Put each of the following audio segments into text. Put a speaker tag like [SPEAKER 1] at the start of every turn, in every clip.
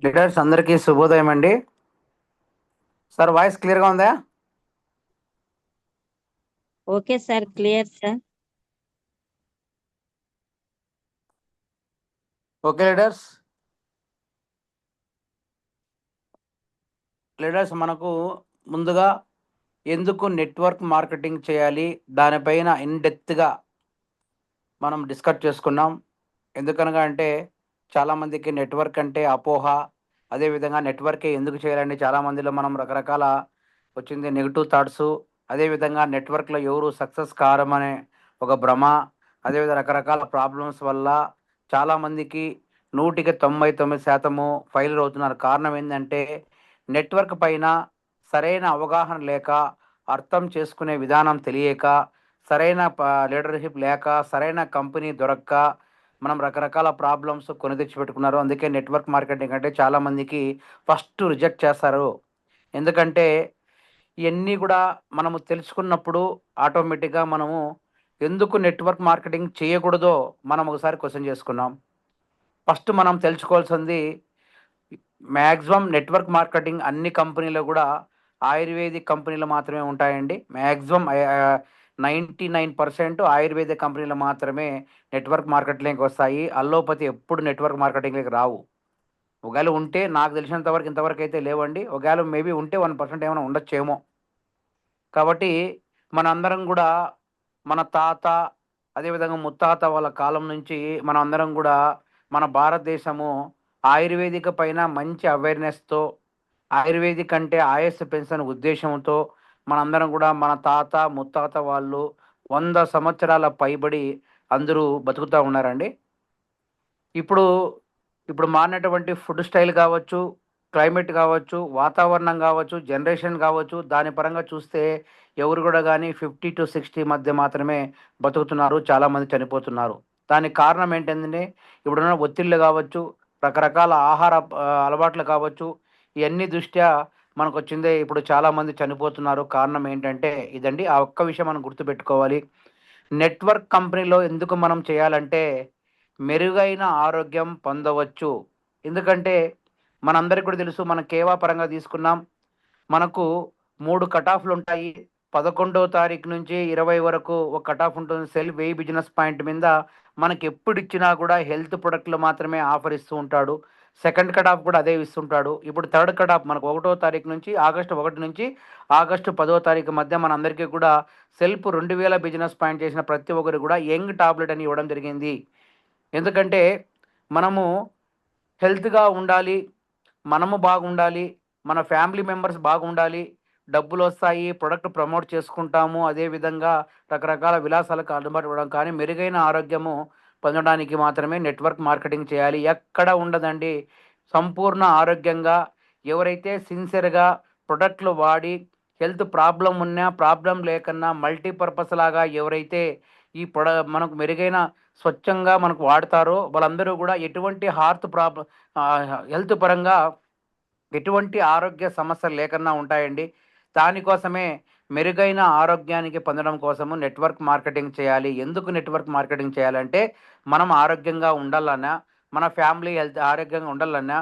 [SPEAKER 1] Leaders అందరికీ శుభోదయం అండి. సార్ వాయిస్ క్లియర్గా ఉందా?
[SPEAKER 2] Okay sir, clear sir.
[SPEAKER 1] Okay leaders. మనకు ముందుగా ఎందుకు నెట్వర్క్ మార్కెటింగ్ చేయాలి దానిపైన ఇన్డెప్త్గా మనం డిస్కస్ చేసుకున్నాం. ఎందుకనగా అంటే చాలామందికి నెట్వర్క్ అంటే అపోహ. అదేవిధంగా నెట్వర్కే ఎందుకు చేయాలండి, చాలామందిలో మనం రకరకాల వచ్చింది నెగిటివ్ థాట్స్. అదేవిధంగా నెట్వర్క్లో ఎవరు సక్సెస్ కారమనే ఒక భ్రమ. అదేవిధంగా రకరకాల ప్రాబ్లమ్స్ వల్ల చాలామందికి 99% ఫెయిల్యూర్ అవుతున్నారు. కారణం ఏంటంటే నెట్వర్క్ పైన సరైన అవగాహన లేక, అర్థం చేసుకునే విధానం తెలియక, సరైన లీడర్షిప్ లేక, సరైన కంపెనీ దొరక్క మనం రకరకాల ప్రాబ్లమ్స్ కొని తెచ్చిపెట్టుకున్నారు. అందుకే నెట్వర్క్ మార్కెటింగ్ అంటే చాలామందికి ఫస్ట్ రిజెక్ట్ చేస్తారు. ఎందుకంటే ఇవన్నీ కూడా మనము తెలుసుకున్నప్పుడు ఆటోమేటిక్గా మనము ఎందుకు నెట్వర్క్ మార్కెటింగ్ చేయకూడదో మనం ఒకసారి క్వశ్చన్ చేసుకున్నాం. ఫస్ట్ మనం తెలుసుకోవాల్సింది మ్యాక్సిమం నెట్వర్క్ మార్కెటింగ్ అన్ని కంపెనీలు కూడా ఆయుర్వేదిక్ కంపెనీలు మాత్రమే ఉంటాయండి. మ్యాక్సిమం 99% ఆయుర్వేదిక్ కంపెనీలు మాత్రమే నెట్వర్క్ మార్కెటింగ్కి వస్తాయి. అల్లోపతి ఎప్పుడు నెట్వర్క్ మార్కెటింగ్కి రావు. ఒకవేళ ఉంటే నాకు తెలిసినంత వరకు ఇంతవరకు అయితే లేవండి. ఒకవేళ మేబీ ఉంటే 1% ఏమైనా ఉండొచ్చేమో. కాబట్టి మనందరం కూడా మన తాత, అదేవిధంగా ముత్తాత వాళ్ళ కాలం నుంచి మనందరం కూడా మన భారతదేశము ఆయుర్వేదిక పైన మంచి అవేర్‌నెస్‌తో, ఆయుర్వేదిక్ అంటే ఆయుస్సు పెంచని ఉద్దేశ్యంతో మనందరం కూడా మన తాత, ముత్తాత వాళ్ళు 100 సంవత్సరాల పైబడి అందరూ బతుకుతా ఉన్నారండి. ఇప్పుడు, ఇప్పుడు మారినటువంటి ఫుడ్ స్టైల్ కావచ్చు, క్లైమేట్ కావచ్చు, వాతావరణం కావచ్చు, జనరేషన్ కావచ్చు, దాని పరంగా చూస్తే ఎవరు కూడా గానీ 50-60 మధ్య మాత్రమే బతుకుతున్నారు. చాలామంది చనిపోతున్నారు. దానికి కారణం ఏంటంటే ఇప్పుడున్న ఒత్తిళ్ళు కావచ్చు, రకరకాల ఆహార అలవాట్లు కావచ్చు, ఇయన్నీ దృష్ట్యా మనకొచ్చిందే ఇప్పుడు చాలామంది చనిపోతున్నారు. కారణం ఏంటంటే ఇదండి. ఆ ఒక్క విషయం మనం గుర్తుపెట్టుకోవాలి. నెట్వర్క్ కంపెనీలో ఎందుకు మనం చేయాలంటే మెరుగైన ఆరోగ్యం పొందవచ్చు. ఎందుకంటే మనందరికి కూడా తెలుసు, మనం కేవా పరంగా తీసుకున్నాం. మనకు 3 కట్ ఆఫ్‌లుంటాయి. 11వ తారీఖు నుంచి 20 వరకు ఒక కట్ ఆఫ్ ఉంటుంది. సెల్ వే బిజినెస్ పాయింట్ మీద మనకెప్పుడిచ్చినా కూడా హెల్త్ ప్రొడక్ట్‌లు మాత్రమే ఆఫర్ ఇస్తూ ఉంటాడు. సెకండ్ కట్ ఆఫ్ కూడా అదే ఇస్తుంటాడు. ఇప్పుడు థర్డ్ కట్ ఆఫ్ మనకు 1వ తారీఖు నుంచి ఆగస్టు 1 నుంచి ఆగస్టు 10వ తారీఖు మధ్య మనందరికీ కూడా సెల్ఫ్ 2000 బిజినెస్ పాయింట్ చేసిన ప్రతి ఒక్కరికి కూడా యంగ్ టాబ్లెట్ అని ఇవ్వడం జరిగింది. ఎందుకంటే మనము హెల్త్‌గా ఉండాలి. మనము బాగుండాలి. మన ఫ్యామిలీ మెంబర్స్ బాగుండాలి. డబ్బులొస్తాయి. ప్రొడక్ట్ ప్రమోట్ చేసుకుంటాము. అదేవిధంగా రకరకాల విలాసాలకు అలవాటు పడడం. కానీ మెరుగైన ఆరోగ్యము పొందడానికి మాత్రమే నెట్వర్క్ మార్కెటింగ్ చేయాలి. ఎక్కడ ఉండదండి. సంపూర్ణ ఆరోగ్యంగా ఎవరైతే సిన్సియర్‌గా ప్రొడక్ట్‌లు వాడి హెల్త్ ప్రాబ్లమ్ ఉన్నా, ప్రాబ్లమ్ లేకున్నా మల్టీపర్పస్ లాగా ఎవరైతే ఈ మనకు మెరుగైన స్వచ్ఛంగా మనకు వాడతారో వాళ్ళందరూ కూడా ఎటువంటి హెల్త్ పరంగా ఎటువంటి ఆరోగ్య సమస్యలు లేకుండా ఉంటాయండి. దానికోసమే మెరుగైన ఆరోగ్యానికి పొందడం కోసము నెట్వర్క్ మార్కెటింగ్ చేయాలి. ఎందుకు నెట్వర్క్ మార్కెటింగ్ చేయాలంటే, మనం ఆరోగ్యంగా ఉండాలన్నా, మన ఫ్యామిలీ హెల్త్ ఆరోగ్యంగా ఉండాలన్నా,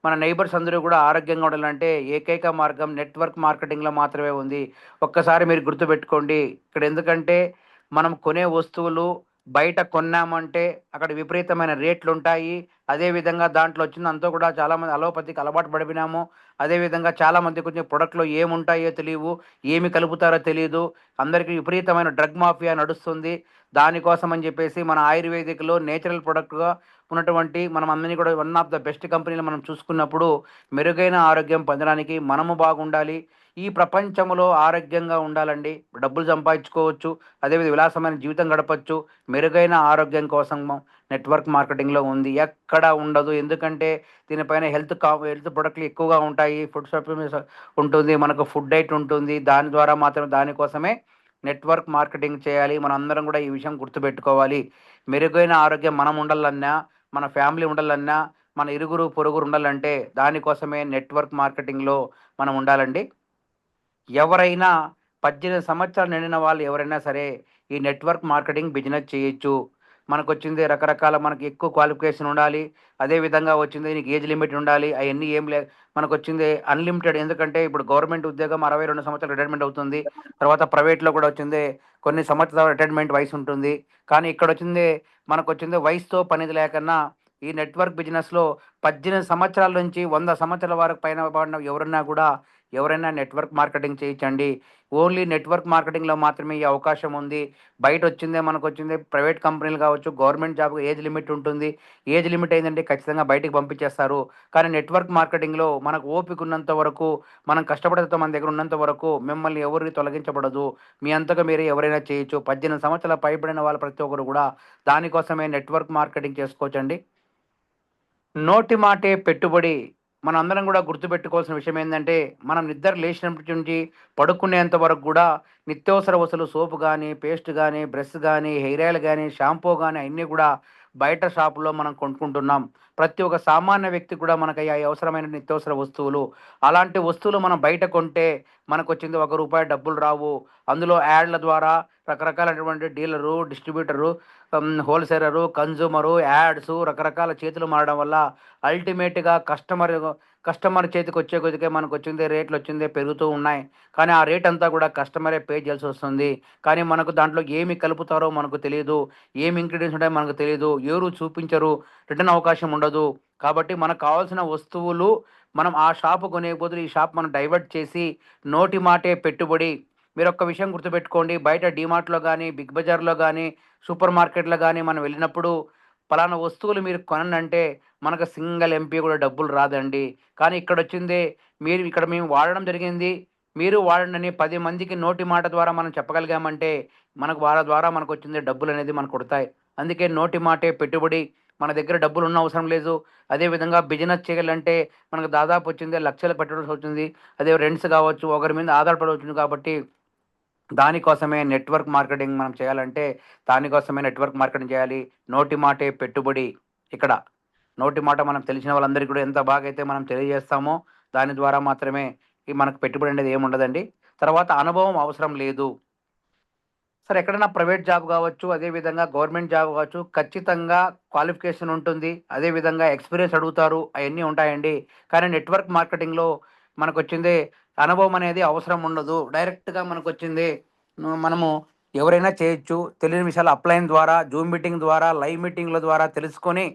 [SPEAKER 1] మన నైబర్స్ అందరూ కూడా ఆరోగ్యంగా ఉండాలంటే ఏకైక మార్గం నెట్వర్క్ మార్కెటింగ్‌లో మాత్రమే ఉంది. ఒక్కసారి మీరు గుర్తుపెట్టుకోండి. ఇక్కడ ఎందుకంటే మనం కొనే వస్తువులు బయట కొన్నామంటే అక్కడ విపరీతమైన రేట్లుంటాయి. అదేవిధంగా దాంట్లో వచ్చిందంతా కూడా చాలామంది అలోపతికి అలవాటు పడిపోయినాము. అదేవిధంగా చాలామంది కొంచెం ప్రొడక్ట్‌లో ఏముంటాయో తెలీవు. ఏమి కలుపుతారో తెలీదు. అందరికీ విపరీతమైన డ్రగ్ మాఫియా నడుస్తుంది. దానికోసం అని చెప్పేసి మన ఆయుర్వేదిక్‌లో నేచురల్ ప్రొడక్ట్‌గా ఉన్నటువంటి మనం అందరిని కూడా వన్ ఆఫ్ ద బెస్ట్ కంపెనీలు మనం చూసుకున్నప్పుడు మెరుగైన ఆరోగ్యం పొందడానికి మనము బాగుండాలి. ఈ ప్రపంచంలో ఆరోగ్యంగా ఉండాలండి. డబ్బులు సంపాదించుకోవచ్చు. అదేవిధంగా విలాసమైన జీవితం గడపొచ్చు. మెరుగైన ఆరోగ్యం కోసం నెట్వర్క్ మార్కెటింగ్‌లో ఉంది. ఎక్కడ ఉండదు. ఎందుకంటే దీనిపైన హెల్త్ ప్రొడక్ట్‌లు ఎక్కువగా ఉంటాయి. ఫుడ్ సప్లిమెంట్స్ ఉంటుంది. మనకు ఫుడ్ డైట్ ఉంటుంది. దాని ద్వారా మాత్రమే దానికోసమే నెట్వర్క్ మార్కెటింగ్ చేయాలి. మనందరం కూడా ఈ విషయం గుర్తుపెట్టుకోవాలి. మెరుగైన ఆరోగ్యం మనం ఉండాలన్నా, మన ఫ్యామిలీ ఉండాలన్నా, మన ఇరుగురు పొరుగురు ఉండాలంటే దానికోసమే నెట్వర్క్ మార్కెటింగ్‌లో మనం ఉండాలండి. ఎవరైనా 18 సంవత్సరాలు నిండిన వాళ్ళు ఎవరైనా సరే ఈ నెట్వర్క్ మార్కెటింగ్ బిజినెస్ చేయొచ్చు. మనకొచ్చింది రకరకాల మనకి ఎక్కువ క్వాలిఫికేషన్ ఉండాలి. అదే విధంగా వచ్చింది నీకు ఏజ్ లిమిట్ ఉండాలి. అయన్నీ ఏం మనకొచ్చింది అన్‌లిమిటెడ్. ఎందుకంటే ఇప్పుడు గవర్నమెంట్ ఉద్యోగం 62 సంవత్సరాలు రిటైర్మెంట్ అవుతుంది. తర్వాత ప్రైవేట్‌లో కూడా వచ్చింది కొన్ని సంవత్సరాల రిటైర్మెంట్ వయసు ఉంటుంది. కానీ ఇక్కడొచ్చింది మనకొచ్చింది వయసుతో పనిది లేకన్నా ఈ నెట్వర్క్ బిజినెస్‌లో 18 సంవత్సరాల నుంచి 100 సంవత్సరాల వరకు పైన పడిన ఎవరున్నా కూడా ఎవరైనా నెట్వర్క్ మార్కెటింగ్ చేయొచ్చండి. ఓన్లీ నెట్వర్క్ మార్కెటింగ్‌లో మాత్రమే ఈ అవకాశం ఉంది. బయటొచ్చిందే మనకొచ్చింది ప్రైవేట్ కంపెనీలు కావచ్చు, గవర్నమెంట్ జాబ్‌కి ఏజ్ లిమిట్ ఉంటుంది. ఏజ్ లిమిట్ అయిందంటే ఖచ్చితంగా బయటికి పంపించేస్తారు. కానీ నెట్వర్క్ మార్కెటింగ్‌లో మనకు ఓపిక ఉన్నంత వరకు, మనం కష్టపడితే మన దగ్గర ఉన్నంత వరకు మిమ్మల్ని ఎవరిని తొలగించబడదు. మీ అంతగా మీరే ఎవరైనా చేయొచ్చు. 18 సంవత్సరాల పైబడిన వాళ్ళు ప్రతి ఒక్కరు కూడా దానికోసమే నెట్వర్క్ మార్కెటింగ్ చేసుకోవచ్చండి. నోటి మాటే పెట్టుబడి. మనందరం గూడా గుర్తుపెట్టుకోవాల్సిన విషయం ఏందంటే, మనం నిద్ర లేచినప్పటి నుంచి పడుకునేంత వరకు గూడా నిత్యావసర వస్తువులు సోపు గానీ, పేస్ట్ గానీ, బ్రష్ గానీ, హెయిర్ ఆయిల్ గానీ, షాంపూ గానీ అయన్నీ గూడా బయట షాపులో మనం కొనుక్కుంటున్నాం. ప్రతి ఒక్క సామాన్య వ్యక్తికి కూడా మనకి అవసరమైన నిత్యావసర వస్తువులు. అలాంటి వస్తువులు మనం బయట కొంటే మనకొచ్చింది రూ. 1 డబ్బులు రావు. అందులో యాడ్ల ద్వారా రకరకాలైనటువంటి dealer, distributor, wholesaler, consumer, ads రకరకాల చేతులు మారడం వల్ల అల్టిమేట్‌గా కస్టమర్ చేతికొచ్చే కొద్దికే మనకొచ్చింది రేట్లొచ్చింది పెరుగుతూ ఉన్నాయి. కానీ ఆ రేట్ అంతా కూడా కస్టమరే పే చేయాల్సొస్తుంది. కానీ మనకు దాంట్లో ఏమి కలుపుతారో మనకు తెలీదు. ఏమి ఇంగ్రీడియెంట్స్ ఉంటాయో మనకు తెలీదు. ఎవరు చూపించరు. రిటర్న్ అవకాశం ఉండదు. కాబట్టి మనకు కావాల్సిన వస్తువులు మనం ఆ షాపు కొనే బదులు ఈ షాప్ మనం డైవర్ట్ చేసి నోటి మాటే పెట్టుబడి. మీరొక్క విషయం గుర్తుపెట్టుకోండి. బయట డీమార్ట్‌లో గాని, బిగ్ బజార్‌లో గాని, సూపర్ మార్కెట్‌లో గాని మనం వెళ్ళినప్పుడు పలానా వస్తువులు మీరు కొనండంటే మనకు సింగిల్ ఎంపీ కూడా డబ్బులు రాదండి. కానీ ఇక్కడొచ్చింది మీరు ఇక్కడ మేము వాడడం జరిగింది. మీరు వాడండని 10 మందికి నోటి మాట ద్వారా మనం చెప్పగలిగామంటే మనకు వాళ్ళ ద్వారా మనకొచ్చింది డబ్బులనేది మనకొడతాయి. అందుకే నోటి మాటే పెట్టుబడి. మన దగ్గర డబ్బులున్న అవసరం లేదు. అదే విధంగా బిజినెస్ చేయాలంటే మనకు దాదాపు వచ్చింది లక్షలు పెట్టాల్సొస్తుంది. అదే రెంట్స్ కావచ్చు, ఒకరి మీద ఆధారపడవచ్చును కాబట్టి దానికోసమే నెట్వర్క్ మార్కెటింగ్ మనం చేయాలంటే, దానికోసమే నెట్వర్క్ మార్కెటింగ్ చేయాలి. నోటి మాటే పెట్టుబడి ఇక్కడ. నోటి మాట మనం తెలిసిన వాళ్ళందరికీ కూడా ఎంత బాగైతే మనం తెలియజేస్తామో, దాని ద్వారా మాత్రమే మనకు పెట్టుబడి అనేది ఏముండదండి. తర్వాత అనుభవం అవసరం లేదు. సరే ఎక్కడైనా ప్రైవేట్ జాబ్ కావచ్చు, అదే విధంగా గవర్నమెంట్ జాబ్ కావచ్చు, ఖచ్చితంగా క్వాలిఫికేషన్ ఉంటుంది. అదే విధంగా ఎక్స్‌పీరియన్స్ అడుగుతారు. అయన్నీ ఉంటాయండి. కానీ నెట్వర్క్ మార్కెటింగ్‌లో మనకొచ్చింది అనుభవం అనేది అవసరం ఉండదు. డైరెక్ట్‌గా మనకొచ్చింది మనము ఎవరైనా చేయొచ్చు. తెలియని విషయాలు అప్లైన్ ద్వారా, జూమ్ మీటింగ్ ద్వారా, లైవ్ మీటింగ్‌ల ద్వారా తెలుసుకొని,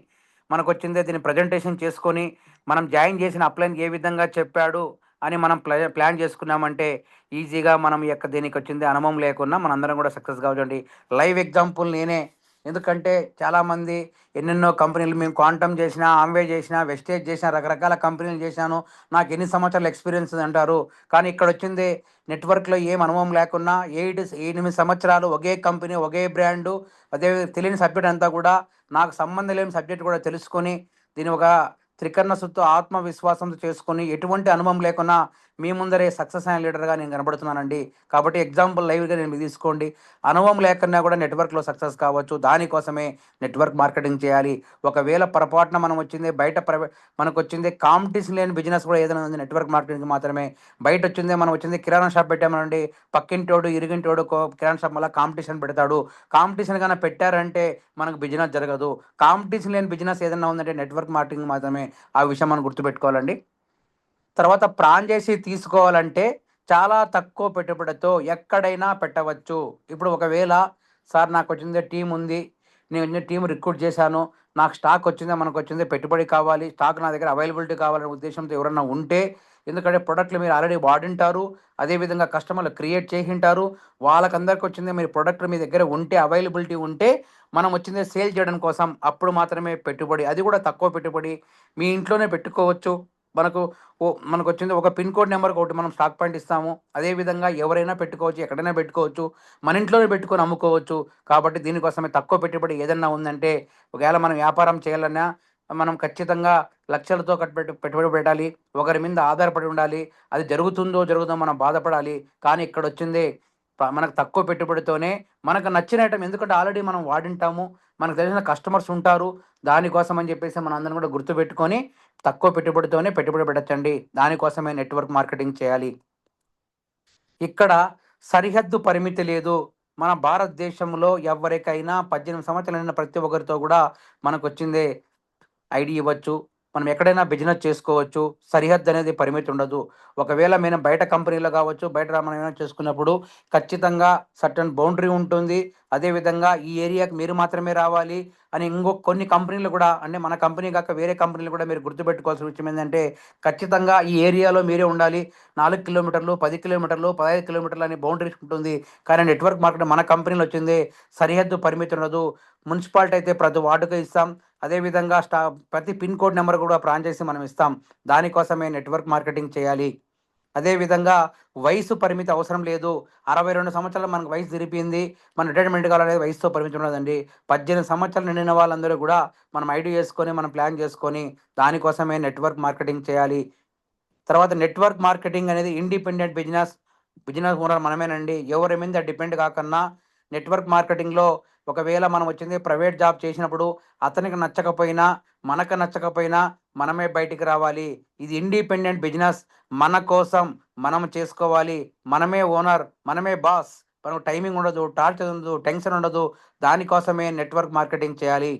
[SPEAKER 1] మనకొచ్చిందే దీన్ని ప్రజెంటేషన్ చేసుకొని, మనం జాయిన్ చేసిన అప్లైన్‌కి ఏ విధంగా చెప్పాడు అని మనం ప్లాన్ చేసుకున్నామంటే ఈజీగా మనం ఈ యొక్క దీనికొచ్చింది అనుభవం లేకున్నా మనందరం కూడా సక్సెస్ కావచ్చండి. లైవ్ ఎగ్జాంపుల్ నేనే. ఎందుకంటే చాలామంది ఎన్నెన్నో కంపెనీలు మేము క్వాంటమ్ చేసినా, ఆమ్వే చేసినా, వెస్టేజ్ చేసినా, రకరకాల కంపెనీలు చేశాను. నాకు ఎన్ని సంవత్సరాల ఎక్స్‌పీరియన్స్ ఉంది అంటారు. కానీ ఇక్కడొచ్చింది నెట్వర్క్‌లో ఏం అనుభవం లేకున్నా 8 సంవత్సరాలు ఒకే కంపెనీ, ఒకే బ్రాండు, అదే తెలియని సబ్జెక్ట్ అంతా కూడా నాకు సంబంధం లేని సబ్జెక్ట్ కూడా తెలుసుకొని, దీన్ని ఒక త్రికరణ శుద్ధితో ఆత్మవిశ్వాసంతో చేసుకొని, ఎటువంటి అనుభవం లేకున్నా మీ ముందరే సక్సెస్ అయిన లీడర్‌గా నేను కనబడుతున్నానండి. కాబట్టి ఎగ్జాంపుల్ లైవ్‌గా నేను మీరు తీసుకోండి. అనుభవం లేకున్నా కూడా నెట్వర్క్‌లో సక్సెస్ కావచ్చు. దానికోసమే నెట్వర్క్ మార్కెటింగ్ చేయాలి. ఒకవేళ పొరపాటున మనం వచ్చింది బయట మనకొచ్చింది కాంపిటీషన్ లేని బిజినెస్ కూడా ఏదైనా ఉంది నెట్వర్క్ మార్కెటింగ్ మాత్రమే. బయటొచ్చిందే మనం వచ్చింది కిరాణా షాప్ పెట్టామనండి. పక్కింటోడు, ఇరుగింటోడు కిరాణా షాప్ మళ్ళా కాంపిటీషన్ పెడతాడు. కాంపిటీషన్ గాన పెట్టారంటే మనకు బిజినెస్ జరగదు. కాంపిటీషన్ లేని బిజినెస్ ఏదైనా ఉందంటే నెట్వర్క్ మార్కెటింగ్ మాత్రమే. ఆ విషయం మనం గుర్తుపెట్టుకోవాలండి. తర్వాత ఫ్రాంచైజీ తీసుకోవాలంటే చాలా తక్కువ పెట్టుబడితో ఎక్కడైనా పెట్టవచ్చు. ఇప్పుడు ఒకవేళ సార్ నాకొచ్చింది టీముంది. నేను టీమ్ రిక్రూట్ చేశాను. నాకు స్టాక్ వచ్చింది, మనకొచ్చింది పెట్టుబడి కావాలి. స్టాక్ నా దగ్గర అవైలబిలిటీ కావాలనే ఉద్దేశ్యంతో ఎవరన్నా ఉంటే ఎందుకంటే ప్రొడక్ట్‌లు మీరు ఆల్రెడీ వాడింటారు. అదే విధంగా కస్టమర్లు క్రియేట్ చేసింటారు. వాళ్ళకందరికొచ్చింది మీరు ప్రొడక్ట్ మీ దగ్గర ఉంటే అవైలబిలిటీ ఉంటే మనం వచ్చింది సేల్ చేయడం కోసం అప్పుడు మాత్రమే పెట్టుబడి. అది కూడా తక్కువ పెట్టుబడి. మీ ఇంట్లోనే పెట్టుకోవచ్చు. మనకు మనకొచ్చింది ఒక పిన్ కోడ్ నంబర్‌కి ఒకటి మనం స్టాక్ పాయింట్ ఇస్తాము. అదే విధంగా ఎవరైనా పెట్టుకోవచ్చు. ఎక్కడైనా పెట్టుకోవచ్చు. మన ఇంట్లోనే పెట్టుకొని అమ్ముకోవచ్చు. కాబట్టి దీనికోసమే తక్కువ పెట్టుబడి ఏదన్నా ఉందంటే ఒకవేళ మనం వ్యాపారం చేయాలన్నా మనం ఖచ్చితంగా లక్షలతో పెట్టుబడి పెట్టాలి. ఒకరి మీద ఆధారపడి ఉండాలి. అది జరుగుతుందో మనం బాధపడాలి. కానీ ఇక్కడొచ్చింది మనకు తక్కువ పెట్టుబడితోనే మనకు నచ్చిన ఐటెమ్ ఎందుకంటే ఆల్రెడీ మనం వాడింటాము. మనకు తెలిసిన కస్టమర్స్ ఉంటారు. దానికోసం అని చెప్పేసి మనందరం కూడా గుర్తుపెట్టుకొని తక్కువ పెట్టుబడితోనే పెట్టుబడి పెట్టొచ్చండి. దానికోసమే నెట్వర్క్ మార్కెటింగ్ చేయాలి. ఇక్కడ సరిహద్దు పరిమితి లేదు. మన భారతదేశంలో ఎవరికైనా 18 సంవత్సరాలు నిండిన ప్రతి ఒక్కరితో కూడా మనకొచ్చిందే ఐడీ ఇవ్వచ్చు. మనం ఎక్కడైనా బిజినెస్ చేసుకోవచ్చు. సరిహద్దు అనేది పరిమితి ఉండదు. ఒకవేళ మనం బయట కంపెనీలో కావచ్చు, బయట మనం ఏమైనా చేసుకున్నప్పుడు ఖచ్చితంగా సర్టెన్ బౌండరీ ఉంటుంది. అదేవిధంగా ఈ ఏరియాకి మీరు మాత్రమే రావాలి అని కొన్ని కంపెనీలు కూడా అంటే మన కంపెనీ కాక వేరే కంపెనీలు కూడా మీరు గుర్తుపెట్టుకోవాల్సిన విషయం ఏంటంటే ఖచ్చితంగా ఈ ఏరియాలో మీరే ఉండాలి. 4 కిలోమీటర్లు, 10 కిలోమీటర్లు, 15 కిలోమీటర్లు అని బౌండరీస్ ఉంటుంది. కానీ నెట్వర్క్ మార్కెట్ మన కంపెనీలో వచ్చింది సరిహద్దు పరిమితి ఉండదు. మున్సిపాలిటీ అయితే ప్రతి వార్డుకు ఇస్తాం. అదేవిధంగా ప్రతి పిన్ కోడ్ నెంబర్ కూడా ఫ్రాంచైజీ మనం ఇస్తాం. దానికోసమే నెట్వర్క్ మార్కెటింగ్ చేయాలి. అదేవిధంగా వయసు పరిమితి అవసరం లేదు. 62 సంవత్సరాలు మనకు వయసు తిరిపింది. మన రిటైర్మెంట్ కావాలనేది వయసుతో పరిమితి ఉండదండి. 18 సంవత్సరాలు నిండిన వాళ్ళందరూ కూడా మనం ఐడీ చేసుకొని, మనం ప్లాన్ చేసుకొని దానికోసమే నెట్వర్క్ మార్కెటింగ్ చేయాలి. తర్వాత నెట్వర్క్ మార్కెటింగ్ అనేది ఇండిపెండెంట్ బిజినెస్ ఓనర్ మనమేనండి. ఎవరి మీద డిపెండ్ కాకన్నా నెట్వర్క్ మార్కెటింగ్‌లో ఒకవేళ మనం వచ్చింది ప్రైవేట్ జాబ్ చేసినప్పుడు అతనికి నచ్చకపోయినా, మనకు నచ్చకపోయినా మనమే బయటికి రావాలి. ఇది ఇండిపెండెంట్ బిజినెస్. మన కోసం మనం చేసుకోవాలి. మనమే ఓనర్, మనమే బాస్. మనకు టైమింగ్ ఉండదు, టార్చర్ ఉండదు, టెన్షన్ ఉండదు. దానికోసమే నెట్వర్క్ మార్కెటింగ్ చేయాలి.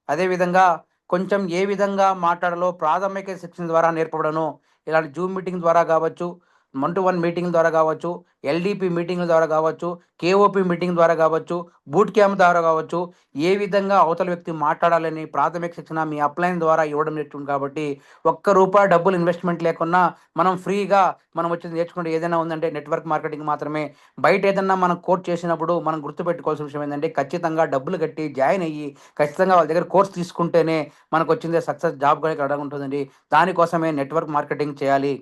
[SPEAKER 1] అదేవిధంగా కొంచెం ఏ విధంగా మాట్లాడాలో ప్రాథమిక శిక్షణ ద్వారా నేర్పబడను. ఇలాంటి జూమ్ మీటింగ్ ద్వారా కావచ్చు, 1-to-1 మీటింగ్ ద్వారా కావచ్చు, ఎల్‌డిపి మీటింగ్‌ల ద్వారా కావచ్చు, కేఓపి మీటింగ్ ద్వారా కావచ్చు, బూట్ క్యాంప్ ద్వారా కావచ్చు, ఏ విధంగా అవతల వ్యక్తి మాట్లాడాలని ప్రాథమిక శిక్షణ మీ అప్‌లైన్ ద్వారా ఇవ్వడం జరుగుతుంది కాబట్టి, ఒక్క రూపాయి డబ్బులు ఇన్వెస్ట్‌మెంట్ లేకున్నా మనం ఫ్రీగా మనం వచ్చి నేర్చుకుంటే ఏదైనా ఉందంటే నెట్వర్క్ మార్కెటింగ్ మాత్రమే. బయట ఏదన్నా మనం కోర్స్ చేసినప్పుడు మనం గుర్తుపెట్టుకోవాల్సిన విషయం ఏందంటే ఖచ్చితంగా డబ్బులు కట్టి జాయిన్ అయ్యి ఖచ్చితంగా వాళ్ళ దగ్గర కోర్స్ తీసుకుంటేనే మనకొచ్చిందే సక్సెస్ జాబ్ కూడా ఇక్కడ ఉంటుందండి. దానికోసమే నెట్వర్క్ మార్కెటింగ్ చేయాలి.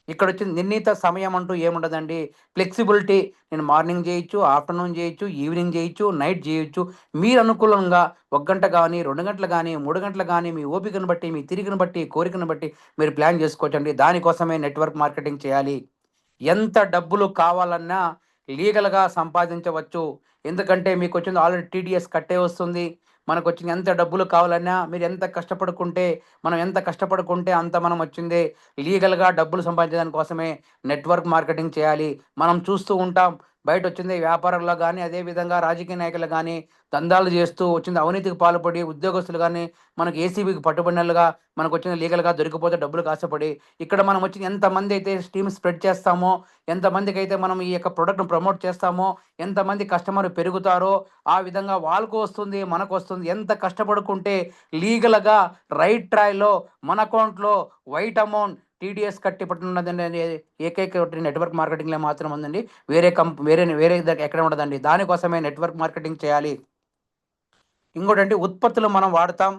[SPEAKER 1] ఇక్కడొచ్చింది నిర్ణీత సమయం అంటూ ఏముండదండి. ఫ్లెక్సిబిలిటీ నేను మార్నింగ్ జేయొచ్చు, ఆఫ్టర్‌నూన్ జేయొచ్చు, ఈవినింగ్ జేయొచ్చు, నైట్ జేయొచ్చు. మీరు అనుకూలంగా ఒక గంట గాని, 2 గంటలు గాని, 3 గంటలు గాని మీ ఓపికను బట్టి, మీ తిరిగిన బట్టి, కోరికను బట్టి మీరు ప్లాన్ జేసుకోవచ్చండి. దానికోసమే నెట్వర్క్ మార్కెటింగ్ చేయాలి. ఎంత డబ్బులు కావాలన్నా లీగల్‌గా సంపాదించవచ్చు. ఎందుకంటే మీకొచ్చింది ఆల్రెడీ టీడీఎస్ కట్టే వస్తుంది. మనకొచ్చింది ఎంత డబ్బులు కావాలన్నా మీరెంత కష్టపడుకుంటే, మనం ఎంత కష్టపడుకుంటే అంత మనం వచ్చింది లీగల్‌గా డబ్బులు సంపాదించడానికి కోసమే నెట్వర్క్ మార్కెటింగ్ చేయాలి. మనం చూస్తూ ఉంటాం. బయటొచ్చింది వ్యాపారంలో గాని, అదే విధంగా రాజకీయ నాయకులు గాని, దందాలు చేస్తూ వచ్చింది అవినీతికి పాల్పడి ఉద్యోగస్తులు గాని, మనకు ఏసీబీకి పట్టుబడినోళ్ళుగా మనకొచ్చింది లీగల్‌గా దొరికిపోతే డబ్బులకు ఆశపడి, ఇక్కడ మనం వచ్చి ఎంతమందైతే టీమ్ స్ప్రెడ్ చేస్తామో, ఎంతమందికైతే మనం ఈ యొక్క ప్రొడక్ట్‌ని ప్రమోట్ చేస్తామో, ఎంతమంది కస్టమర్ పెరుగుతారో, ఆ విధంగా వాళ్ళకు వస్తుంది, మనకొస్తుంది. ఎంత కష్టపడుకుంటే లీగల్‌గా రైట్ ట్రయల్‌లో మన అకౌంట్‌లో వైట్ అమౌంట్ టీడీఎస్ కట్టి పట్టున్నదండి ఏకైక ఒకటి నెట్వర్క్ మార్కెటింగ్‌లో మాత్రం ఉందండి. వేరే ఎక్కడ ఉండదండి. దానికోసమే నెట్వర్క్ మార్కెటింగ్ చేయాలి. ఇంకోటండి ఉత్పత్తులు మనం వాడతాం.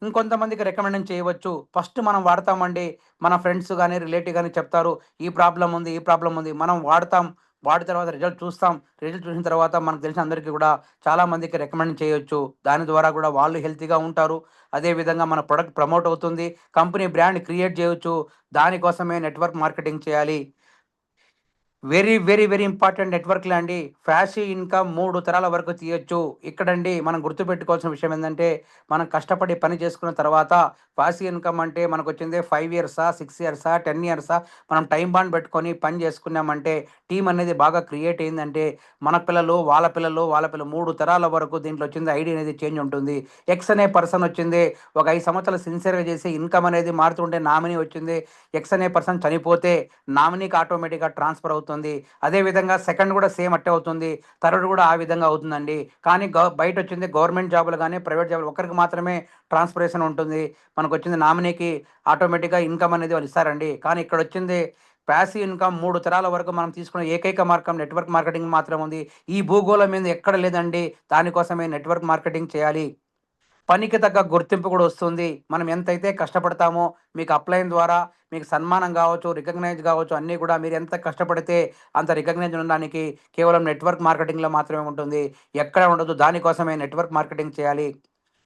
[SPEAKER 1] ఇంకొంతమందికి రికమెండేషన్ చేయవచ్చు. ఫస్ట్ మనం వాడతామండి. మన ఫ్రెండ్స్ గాని, రిలేటివ్ గాని చెప్తారు. ఈ ప్రాబ్లమ్ ఉంది, ఈ ప్రాబ్లమ్ ఉంది. మనం వాడతాం. వాడిన తర్వాత రిజల్ట్ చూస్తాం. రిజల్ట్ చూసిన తర్వాత మనకు తెలిసిన అందరికీ కూడా చాలా మందికి రికమెండ్ చేయొచ్చు. దాని ద్వారా కూడా వాళ్ళు హెల్తీగా ఉంటారు. అదే విధంగా మన ప్రొడక్ట్ ప్రమోట్ అవుతుంది. కంపెనీ బ్రాండ్ క్రియేట్ చేయొచ్చు. దానికోసమే నెట్వర్క్ మార్కెటింగ్ చేయాలి. వెరీ ఇంపార్టెంట్ నెట్వర్క్‌లో అండి. ఫ్యాసివ్ ఇన్‌కమ్ 3 తరాల వరకు తీయొచ్చు. ఇక్కడండి మనం గుర్తుపెట్టుకోవాల్సిన విషయం ఏందంటే, మనం కష్టపడి పని చేసుకున్న తర్వాత పాసివ్ ఇన్‌కమ్ అంటే మనకొచ్చింది 5 ఇయర్సా, 6 ఇయర్సా, 10 ఇయర్సా మనం టైమ్ బాండ్ పెట్టుకొని పని చేసుకున్నామంటే, టీమ్ అనేది బాగా క్రియేట్ అయిందంటే, మన పిల్లలు, వాళ్ళ పిల్లలు 3 తరాల వరకు దీంట్లో వచ్చింది ఐడీ అనేది చేంజ్ ఉంటుంది. ఎక్స్ అనే పర్సన్ వచ్చింది. ఒక 5 సంవత్సరాలు సిన్సియర్‌గా చేసి ఇన్‌కమ్ అనేది మారుతుంటే నామినీ వచ్చింది. ఎక్స్ అనే పర్సన్ చనిపోతే నామినీకి ఆటోమేటిక్‌గా ట్రాన్స్‌ఫర్ అవుతుంది. అదే విధంగా సెకండ్ కూడా సేమ్ అట్టే అవుతుంది. థర్డ్ కూడా ఆ విధంగా అవుతుందండి. కానీ బయటొచ్చింది గవర్నమెంట్ జాబ్‌లు గాని, ప్రైవేట్ జాబ్‌లు ఒక్కరికి మాత్రమే ట్రాన్స్‌ఫరేషన్ ఉంటుంది. మనకొచ్చింది నామినీకి ఆటోమేటిక్‌గా ఇన్‌కమ్ అనేది వాళ్ళు ఇస్తారండి. కానీ ఇక్కడొచ్చింది పాసివ్ ఇన్‌కమ్ 3 తరాల వరకు మనం తీసుకున్న ఏకైక మార్గం నెట్వర్క్ మార్కెటింగ్ మాత్రమే ఉంది. ఈ భూగోళం మీద ఎక్కడ లేదండి. దానికోసమే నెట్వర్క్ మార్కెటింగ్ చేయాలి. పనికి తగ్గ గుర్తింపు కూడా వస్తుంది. మనం ఎంతైతే కష్టపడతామో మీకు అప్లైన్ ద్వారా మీకు సన్మానం గావచ్చు, రికగ్నైజ్ గావచ్చు అన్నీ కూడా మీరెంత కష్టపడితే అంత రికగ్నైజ్ ఉండడానికి కేవలం నెట్వర్క్ మార్కెటింగ్‌లో మాత్రమే ఉంటుంది. ఎక్కడ ఉండదు. దానికోసమే నెట్వర్క్ మార్కెటింగ్ చేయాలి.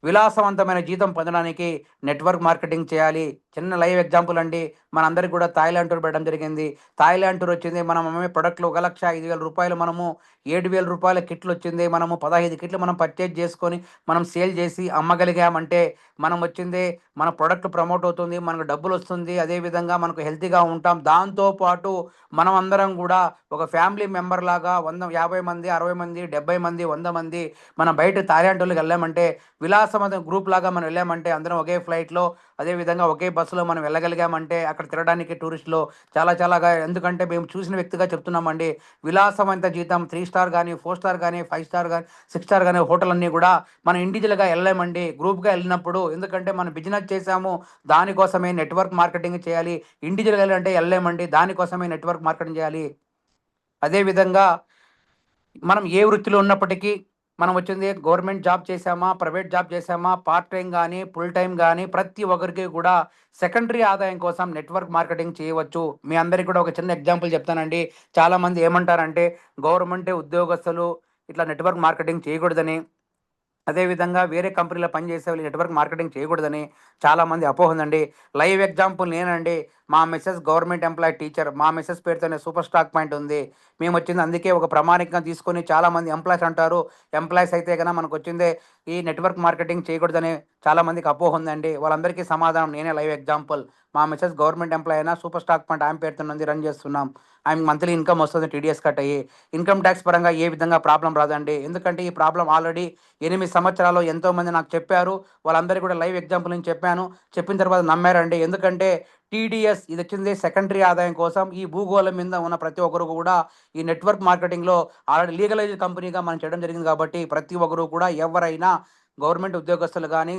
[SPEAKER 1] విలాసవంతమైన జీతం పొందడానికి నెట్వర్క్ మార్కెటింగ్ చేయాలి. చిన్న లైవ్ ఎగ్జాంపుల్ అండి. మనందరికి కూడా థాయిలాండ్ టూర్ పెట్టడం జరిగింది. థాయిలాండ్ టూర్ వచ్చింది. మనం అమ్మే ప్రొడక్ట్‌లు రూ. 1,05,000 మనము రూ. 7,000 కిట్లు వచ్చింది. మనము 15 కిట్లు మనం పర్చేజ్ చేసుకొని, మనం సేల్ చేసి అమ్మగలిగామంటే, మనం వచ్చింది మన ప్రొడక్ట్ ప్రమోట్ అవుతుంది. మనకు డబ్బులొస్తుంది. అదేవిధంగా మనకు హెల్తీగా ఉంటాం. దాంతో పాటు మనం అందరం కూడా ఒక ఫ్యామిలీ మెంబర్‌లాగా 50 మంది, 60 మంది, 70 మంది, 100 మంది మనం బయట థాయిలాండ్ వెళ్ళామంటే, విలాసవంతం గ్రూప్ లాగా మనం వెళ్ళామంటే అందరం ఒకే ఫ్లైట్‌లో, అదేవిధంగా ఒకే బస్సులో మనం వెళ్ళగలిగామంటే అక్కడ తిరగడానికి టూరిస్ట్‌లో చాలాగా ఎందుకంటే మేము చూసిన వ్యక్తిగా చెప్తున్నామండి. విలాసవంత జీతం 3 స్టార్ గాని, 4 స్టార్ గాని, 5 స్టార్ గాని, 6 స్టార్ గాని హోటలన్నీ గూడా మనం ఇండివిడ్యువల్‌గా ఎళ్ళలేమండి. గ్రూప్‌గా ఎళ్ళినప్పుడు ఎందుకంటే మనం బిజినెస్ చేశాము. దానికోసమే నెట్వర్క్ మార్కెటింగ్ చేయాలి. ఇండివిడ్యువల్‌గా అంటే ఎళ్ళలేమండి. దానికోసమే నెట్వర్క్ మార్కెటింగ్ చేయాలి. అదే విధంగా మనం ఏ వృత్తిలో ఉన్నప్పటికీ మనం వచ్చింది గవర్నమెంట్ జాబ్ చేశామా, ప్రైవేట్ జాబ్ చేశామా, పార్ట్ టైమ్ గానీ, ఫుల్ టైమ్ గానీ ప్రతి ఒక్కరికి కూడా సెకండరీ ఆదాయం కోసం నెట్వర్క్ మార్కెటింగ్ చేయవచ్చు. మీ అందరికి కూడా ఒక చిన్న ఎగ్జాంపుల్ చెప్తానండి. చాలామంది ఏమంటారంటే గవర్నమెంట్ ఉద్యోగస్తులు ఇట్లా నెట్వర్క్ మార్కెటింగ్ చేయకూడదని, అదేవిధంగా వేరే కంపెనీలో పనిచేసే వాళ్ళు నెట్వర్క్ మార్కెటింగ్ చేయకూడదని చాలామంది అపోహ ఉందండి. లైవ్ ఎగ్జాంపుల్ నేనండి. మా మిసెస్ గవర్నమెంట్ ఎంప్లాయీ టీచర్. మా మిసెస్ పేరుతోనే సూపర్ స్టాక్ పాయింట్ ఉంది. మేమొచ్చింది అందుకే ఒక ప్రామాణికంగా తీసుకొని చాలామంది ఎంప్లాయీస్ అంటారు. ఎంప్లాయీస్ అయితే గన మనకొచ్చిందే ఈ నెట్వర్క్ మార్కెటింగ్ చేయకూడదని చాలామందికి అపోహ ఉందండి. వాళ్ళందరికీ సమాధానం నేనే లైవ్ ఎగ్జాంపుల్. మా మిసెస్ గవర్నమెంట్ ఎంప్లాయీ అయినా సూపర్ స్టాక్ పాయింట్ ఆమె పేరుతోనే ఉంది. రన్ చేస్తున్నాం. ఆమెకి మంత్లీ ఇన్‌కమ్ వస్తుంది టీడీఎస్ కట్ అయ్యి. ఇన్‌కమ్ టాక్స్ పరంగా ఏ విధంగా ప్రాబ్లమ్ రాదండి. ఎందుకంటే ఈ ప్రాబ్లమ్ ఆల్రెడీ 8 సంవత్సరాల్లో ఎంతోమంది నాకు చెప్పారు. వాళ్ళందరికీ కూడా లైవ్ ఎగ్జాంపుల్ నేను చెప్పాను. చెప్పిన తర్వాత నమ్మారండి. ఎందుకంటే టీడీఎస్ ఇదొచ్చింది సెకండరీ ఆదాయం కోసం. ఈ భూగోళం మీద ఉన్న ప్రతి ఒక్కరు కూడా ఈ నెట్వర్క్ మార్కెటింగ్‌లో ఆల్రెడీ లీగలైజ్డ్ కంపెనీగా మనం చేయడం జరిగింది కాబట్టి ప్రతి ఒక్కరు కూడా ఎవరైనా గవర్నమెంట్ ఉద్యోగస్తులు గానీ,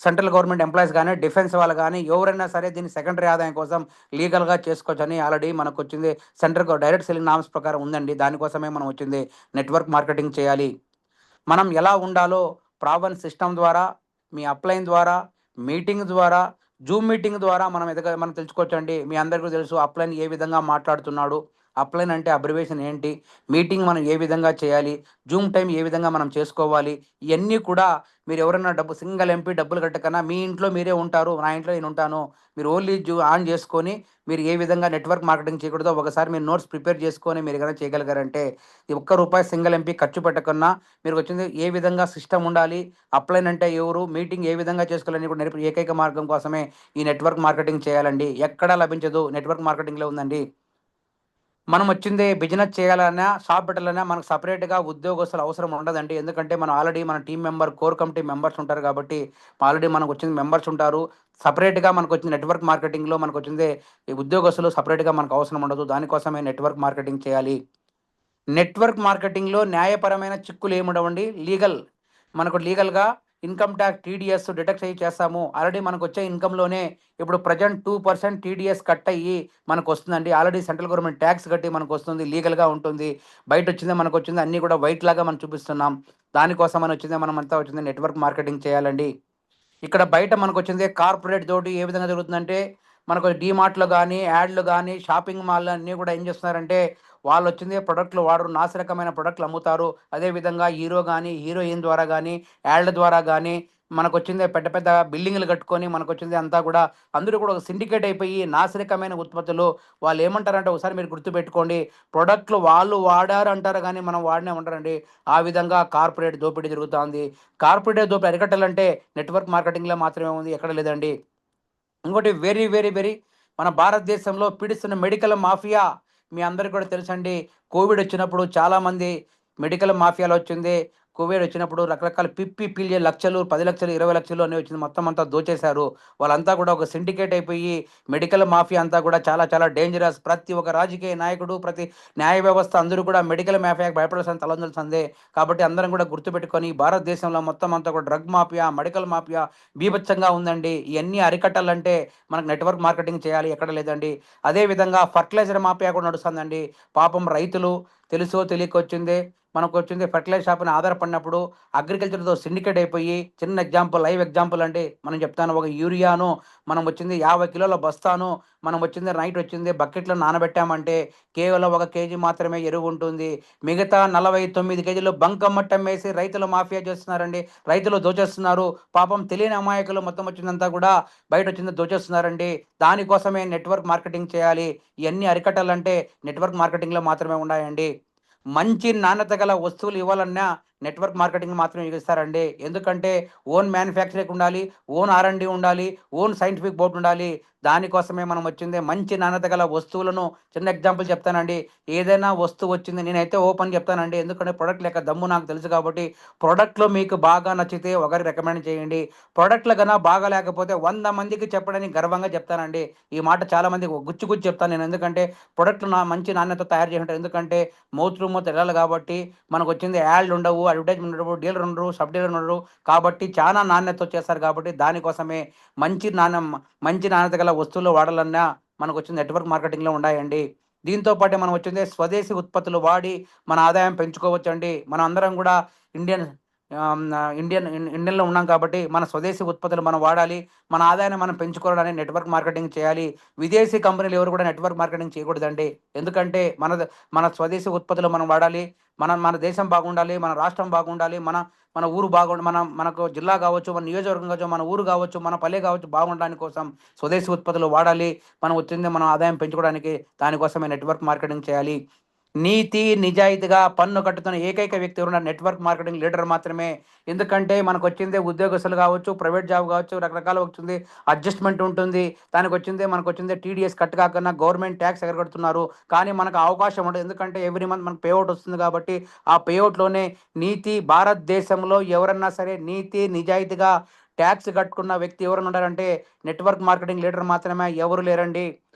[SPEAKER 1] సెంట్రల్ గవర్నమెంట్ ఎంప్లాయీస్ గానీ, డిఫెన్స్ వాళ్ళు గానీ ఎవరైనా సరే దీన్ని సెకండరీ ఆదాయం కోసం లీగల్‌గా చేసుకోవచ్చని ఆల్రెడీ మనకొచ్చింది డైరెక్ట్ సెల్లింగ్ నార్మ్స్ ప్రకారం ఉందండి. దానికోసమే మనం వచ్చింది నెట్వర్క్ మార్కెటింగ్ చేయాలి. మనం ఎలా ఉండాలో ప్రావెన్ సిస్టమ్ ద్వారా, మీ అప్‌లైన్ ద్వారా, మీటింగ్ ద్వారా, జూమ్ మీటింగ్ ద్వారా మనం తెలుసుకోవచ్చండి. మీ అందరికీ తెలుసు అప్‌లైన్ ఏ విధంగా మాట్లాడుతున్నాడు. అప్‌లైన్ అంటే అబ్రివేషన్ ఏంటి? మీటింగ్ మనం ఏ విధంగా చేయాలి? జూమ్ టైమ్ ఏ విధంగా మనం చేసుకోవాలి? ఇయన్నీ కూడా మీరెవరైనా సింగిల్ ఎంపీ డబ్బులు కట్టకన్నా మీ ఇంట్లో మీరే ఉంటారు. నా ఇంట్లో నేనుంటాను. మీరు ఓన్లీ ఆన్ చేసుకొని మీరు ఏ విధంగా నెట్వర్క్ మార్కెటింగ్ చేయకూడదో ఒకసారి మీరు నోట్స్ ప్రిపేర్ చేసుకొని మీరు గనక చేయగలిగారంటే, ఈ ఒక్క రూపాయి సింగిల్ ఎంపీ ఖర్చు పెట్టకున్నా మీరుకొచ్చింది ఏ విధంగా సిస్టమ్ ఉండాలి, అప్లైన్ అంటే ఎవరు, మీటింగ్ ఏ విధంగా చేసుకోవాలని కూడా నేర్పే ఏకైక మార్గం కోసమే ఈ నెట్వర్క్ మార్కెటింగ్ చేయాలండి. ఎక్కడా లభించదు. నెట్వర్క్ మార్కెటింగ్‌లో ఉందండి. మనం వచ్చింది బిజినెస్ చేయాలన్నా, షాప్ పెట్టాలన్నా మనకు సెపరేట్‌గా ఉద్యోగస్తులు అవసరం ఉండదండి. ఎందుకంటే మనం ఆల్రెడీ మన team member, core committee members ఉంటారు కాబట్టి, ఆల్రెడీ మనకొచ్చింది మెంబర్స్ ఉంటారు. సెపరేట్‌గా మనకొచ్చిన నెట్వర్క్ మార్కెటింగ్‌లో మనకొచ్చింది ఈ ఉద్యోగస్తులు సెపరేట్‌గా మనకు అవసరం ఉండదు. దానికోసమే నెట్వర్క్ మార్కెటింగ్ చేయాలి. నెట్వర్క్ మార్కెటింగ్‌లో న్యాయపరమైన చిక్కులేముండవండి. మనకు లీగల్‌గా ఇన్‌కమ్ టాక్స్ టీడీఎస్ డిడక్ట్ చేస్తాము. ఆల్రెడీ మనకొచ్చే ఇన్‌కమ్‌లోనే ఇప్పుడు ప్రెజెంట్ 2% టీడీఎస్ కట్ అయ్యి మనకొస్తుందండి. ఆల్రెడీ సెంట్రల్ గవర్నమెంట్ టాక్స్ కట్టి మనకొస్తుంది. లీగల్‌గా ఉంటుంది. బయటొచ్చిందే మనకొచ్చింది అన్నీ కూడా వైట్ లాగా మనం చూపిస్తున్నాం. దానికోసమని వచ్చిందే మనమంతా వచ్చింది నెట్వర్క్ మార్కెటింగ్ చేయాలండి. ఇక్కడ బయట మనకొచ్చింది కార్పొరేట్ తోటి ఏ విధంగా జరుగుతుందంటే, మనకు డీమార్ట్‌లో గానీ, యాడ్‌లు గానీ, షాపింగ్ మాల్‌లో అన్నీ గూడా ఏం చేస్తున్నారంటే, వాళ్ళొచ్చిందే ప్రొడక్ట్‌లు వాడరు. నాసిరకమైన ప్రొడక్ట్‌లు అమ్ముతారు. అదే విధంగా హీరో గానీ, హీరోయిన్ ద్వారా గానీ, యాడ్‌ల ద్వారా గానీ, మనకొచ్చిందే పెద్ద పెద్ద బిల్డింగులు కట్టుకొని మనకొచ్చింది అంతా గూడా అందరూ కూడా ఒక సిండికేట్ అయిపోయి నాసిరకమైన ఉత్పత్తులు వాళ్ళేమంటారంటే ఒకసారి మీరు గుర్తుపెట్టుకోండి. ప్రొడక్ట్‌లు వాళ్ళు వాడారు అంటారు గానీ, మనం వాడినామంటారండి. ఆ విధంగా కార్పొరేట్ దోపిడీ జరుగుతా ఉంది. కార్పొరేట్ దోపిడీ అరికట్టాలంటే నెట్వర్క్ మార్కెటింగ్‌లో మాత్రమే ఉంది. ఎక్కడ లేదండి. ఇంకోటి వెరీ మన భారతదేశంలో పీడిస్తున్న మెడికల్ మాఫియా మీ అందరికి కూడా తెలుసండి. కోవిడ్ వచ్చినప్పుడు చాలామంది మెడికల్ మాఫియాలో వచ్చింది. కోవిడ్ వచ్చినప్పుడు రకరకాల పీల్చే లక్షలు, 10,00,000, 20,00,000 అని వచ్చింది. మొత్తం అంతా దోచేశారు. వాళ్ళంతా కూడా ఒక సిండికేట్ అయిపోయి మెడికల్ మాఫియా అంతా కూడా చాలా డేంజరస్. ప్రతి ఒక్క రాజకీయ నాయకుడు, ప్రతి న్యాయ వ్యవస్థ అందరూ కూడా మెడికల్ మాఫియాకి భయపడాల్సిన తలవంచాల్సిందే. కాబట్టి అందరం కూడా గుర్తుపెట్టుకొని భారతదేశంలో మొత్తం అంతా కూడా డ్రగ్ మాఫియా, మెడికల్ మాఫియా బీభత్సంగా ఉందండి. ఇయన్నీ అరికట్టాలంటే మనకు నెట్వర్క్ మార్కెటింగ్ చేయాలి. ఎక్కడ లేదండి. అదే విధంగా ఫర్టిలైజర్ మాఫియా కూడా నడుస్తుందండి. పాపం రైతులు తెలుసో తెలియకో వచ్చింది. మనకు వచ్చింది ఫెర్టిలైజర్ షాప్‌ని ఆధారపడినప్పుడు అగ్రికల్చర్‌తో సిండికేట్ అయిపోయి చిన్న ఎగ్జాంపుల్, లైవ్ ఎగ్జాంపుల్ అండి. మనం చెప్తాను ఒక యూరియాను మనం వచ్చింది 50 కిలోల బస్తాను మనం వచ్చింది నైట్ వచ్చింది బకెట్‌లో నానబెట్టామంటే కేవలం 1 కేజీ మాత్రమే ఎరువు ఉంటుంది. మిగతా 49 కేజీలు బంకమట్టమేసి రైతులు మాఫియా చేస్తున్నారండి. రైతులు దోచేస్తున్నారు. పాపం తెలియని అమాయకులు మొత్తం వచ్చిందంతా కూడా బయటొచ్చింది దోచేస్తున్నారండి. దానికోసమే నెట్వర్క్ మార్కెటింగ్ చేయాలి. ఇయన్నీ అరికట్టాలంటే నెట్వర్క్ మార్కెటింగ్‌లో మాత్రమే ఉన్నాయండి. మంచి నాణ్యత గల వస్తువులు ఇవ్వాలన్నా నెట్వర్క్ మార్కెటింగ్ మాత్రమే ఇస్తారండి. ఎందుకంటే ఓన్ మ్యానుఫ్యాక్చరింగ్ ఉండాలి, ఓన్ ఆర్&డి ఉండాలి, ఓన్ సైంటిఫిక్ బోర్డ్ ఉండాలి. దానికోసమే మనం వచ్చింది మంచి నాణ్యత గల వస్తువులను చిన్న ఎగ్జాంపుల్ చెప్తానండి. ఏదైనా వస్తువు వచ్చింది నేనైతే ఓపెన్ చెప్తానండి. ఎందుకంటే ప్రొడక్ట్ యొక్క దమ్ము నాకు తెలుసు కాబట్టి, ప్రొడక్ట్‌లో మీకు బాగా నచ్చితే ఒకరికి రికమెండ్ చేయండి. ప్రొడక్ట్‌లు గన బాగా లేకపోతే 100 మందికి చెప్పడని గర్వంగా చెప్తానండి. ఈ మాట చాలా మందికి గుచ్చి గుచ్చి చెప్తాను నేను. ఎందుకంటే ప్రొడక్ట్‌లు మంచి నాణ్యతతో తయారు చేసి ఉంటారు. ఎందుకంటే మౌత్ టు మౌత్ ఎళ్ళాలి కాబట్టి మనకొచ్చింది యాడ్‌లు ఉండవు, అడ్వర్టైజ్‌మెంట్ ఉండవు, డీలర్ ఉండరు, సబ్ డీలర్ ఉండరు. కాబట్టి చానా నాణ్యతతో చేస్తారు కాబట్టి దానికోసమే మంచి నాణ్యత గల వస్తువులు వాడాలన్నా మనకొచ్చింది నెట్వర్క్ మార్కెటింగ్‌లో ఉండాయండి. దీంతో పాటే మనం వచ్చింది స్వదేశీ ఉత్పత్తులు వాడి మన ఆదాయం పెంచుకోవచ్చండి. మనం అందరం గూడా ఇండియన్ ఇండియన్‌లో ఉన్నాం కాబట్టి మన స్వదేశీ ఉత్పత్తులు మనం వాడాలి. మన ఆదాయాన్ని మనం పెంచుకోవడానికి నెట్వర్క్ మార్కెటింగ్ చేయాలి. విదేశీ కంపెనీలు ఎవరు కూడా నెట్వర్క్ మార్కెటింగ్ చేయకూడదండి. ఎందుకంటే మన స్వదేశీ ఉత్పత్తులు మనం వాడాలి. మన దేశం బాగుండాలి. మన రాష్ట్రం బాగుండాలి. మన మన ఊరు మనకు జిల్లా కావచ్చు, మన నియోజకవర్గం కావచ్చు, మన ఊరు కావచ్చు, మన పల్లె కావచ్చు బాగుండడానికి కోసం స్వదేశీ ఉత్పత్తులు వాడాలి. మనం వచ్చింది మనం ఆదాయం పెంచుకోవడానికి దానికోసమే నెట్వర్క్ మార్కెటింగ్ చేయాలి. నీతి, నిజాయితీగా పన్ను కట్టుతున్న ఏకైక వ్యక్తి ఎవరున్న నెట్వర్క్ మార్కెటింగ్ లీడర్ మాత్రమే. ఎందుకంటే మనకొచ్చిందే ఉద్యోగస్తులు కావచ్చు, ప్రైవేట్ జాబ్ కావచ్చు, రకరకాల వచ్చింది అడ్జస్ట్‌మెంట్ ఉంటుంది. మనకొచ్చిందే టీడీఎస్ కట్ కాకున్నా గవర్నమెంట్ టాక్స్ ఎగరగొడుతున్నారు. కానీ మనకు ఆ అవకాశం ఉండదు. ఎందుకంటే ఎవ్రీ మంత్ మనకు పే ఔట్ వస్తుంది కాబట్టి, ఆ పే ఔట్‌లోనే భారతదేశంలో ఎవరన్నా సరే నీతి, నిజాయితీగా టాక్స్ కట్టుకున్న వ్యక్తి ఎవరైనా ఉన్నారంటే నెట్వర్క్ మార్కెటింగ్ లీడర్ మాత్రమే. ఎవరు లేరండి.